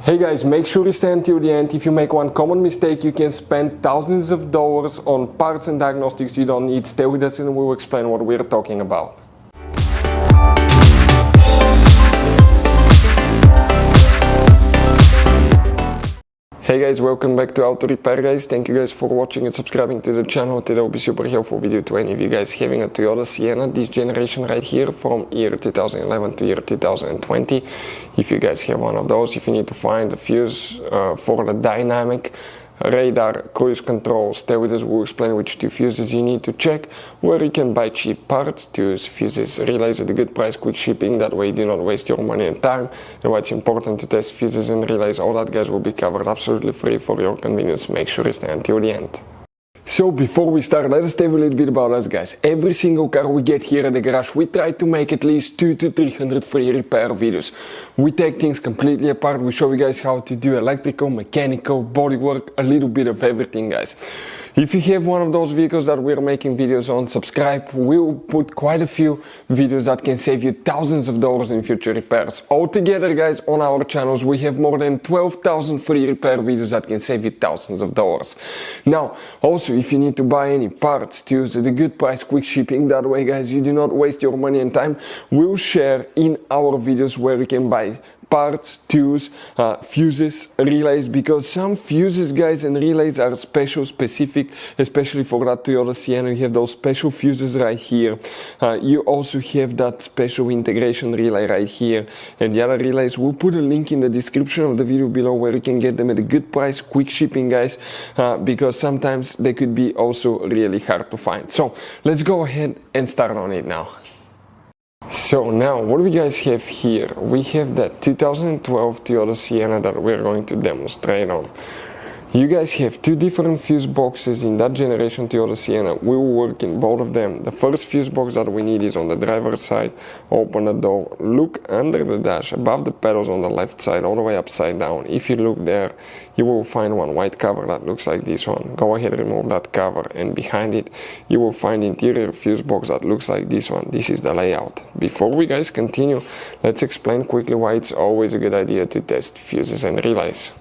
Hey guys, make sure you stay until the end. If you make one common mistake, you can spend thousands of dollars on parts and diagnostics you don't need. Stay with us and we will explain what we're talking about. Hey guys, welcome back to Auto Repair guys. Thank you guys for watching and subscribing to the channel. Today will be super helpful video to any of you guys having a Toyota Sienna, this generation right here from year 2011 to year 2020. If you guys have one of those, if you need to find the fuse for the dynamic radar cruise control, stay with us. We'll explain which two fuses you need to check, where you can buy cheap parts, tools, fuses, relays at a good price, quick shipping, that way you do not waste your money and time, and why it's important to test fuses and relays. All that guys will be covered absolutely free for your convenience. Make sure you stay until the end. So before we start, let us tell you a little bit about us guys. Every single car we get here at the garage, we try to make at least 200 to 300 free repair videos. We take things completely apart, we show you guys how to do electrical, mechanical, bodywork, a little bit of everything guys. If you have one of those vehicles that we're making videos on, subscribe. We'll put quite a few videos that can save you thousands of dollars in future repairs. Altogether guys, on our channels we have more than 12,000 free repair videos that can save you thousands of dollars. Now, also if you need to buy any parts, tools at a good price, quick shipping, that way guys you do not waste your money and time, we'll share in our videos where you can buy parts, tools, fuses, relays, because some fuses guys and relays are specific, especially for that Toyota Sienna. You have those special fuses right here. You also have that special integration relay right here, and the other relays, we'll put a link in the description of the video below where you can get them at a good price, quick shipping guys, because sometimes they could be also really hard to find. So let's go ahead and start on it now. So now what do we guys have here? We have that 2012 Toyota Sienna that we're going to demonstrate on. You guys have two different fuse boxes in that generation Toyota Sienna. We will work in both of them. The first fuse box that we need is on the driver's side. Open the door, look under the dash, above the pedals on the left side, all the way upside down. If you look there, you will find one white cover that looks like this one. Go ahead, remove that cover, and behind it you will find interior fuse box that looks like this one. This is the layout. Before we guys continue, let's explain quickly why it's always a good idea to test fuses and relays.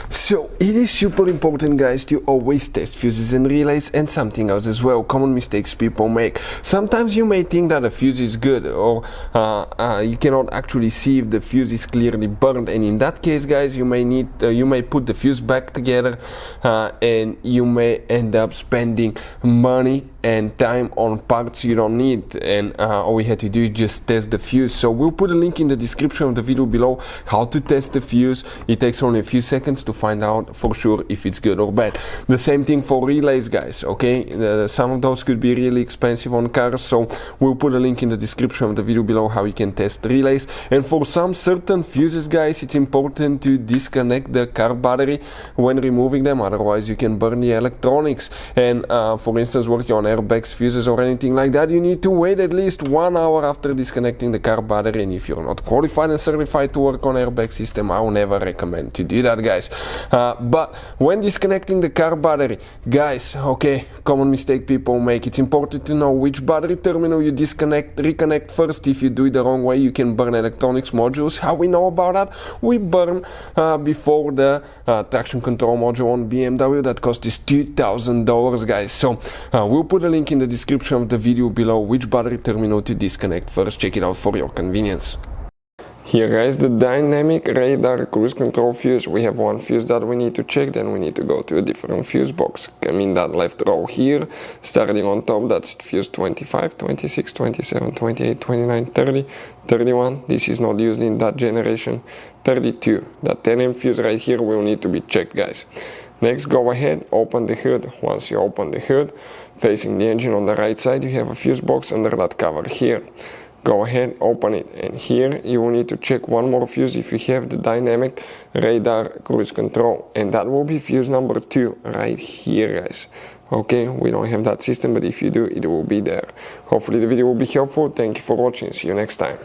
So it is super important guys to always test fuses and relays, and something else as well, common mistakes people make. Sometimes you may think that a fuse is good, or you cannot actually see if the fuse is clearly burned, and in that case guys you may put the fuse back together and you may end up spending money and time on parts you don't need, and all we had to do is just test the fuse. So we'll put a link in the description of the video below how to test the fuse. It takes only a few seconds to find out for sure if it's good or bad. The same thing for relays guys, okay? Some of those could be really expensive on cars, so we'll put a link in the description of the video below how you can test relays. And for some certain fuses guys, it's important to disconnect the car battery when removing them, otherwise you can burn the electronics. And for instance, working on airbags, fuses or anything like that, you need to wait at least 1 hour after disconnecting the car battery. And if you're not qualified and certified to work on airbag system, I will never recommend to do that guys. But when disconnecting the car battery guys, okay, common mistake people make, it's important to know which battery terminal you reconnect first. If you do it the wrong way, you can burn electronics modules. How we know about that? We burn before the traction control module on BMW that cost us $2,000 guys. So we'll put a link in the description of the video below which battery terminal to disconnect first. Check it out for your convenience. Here guys, the dynamic radar cruise control fuse. We have one fuse that we need to check, then we need to go to a different fuse box. Come in that left row here, starting on top, that's fuse 25, 26, 27, 28, 29, 30, 31. This is not used in that generation. 32, that 10M fuse right here will need to be checked guys. Next, go ahead, open the hood. Once you open the hood, facing the engine on the right side, you have a fuse box under that cover here. Go ahead, open it, and here you will need to check one more fuse if you have the dynamic radar cruise control, and that will be fuse number 2 right here guys. Okay, we don't have that system, but if you do, it will be there. Hopefully the video will be helpful. Thank you for watching. See you next time.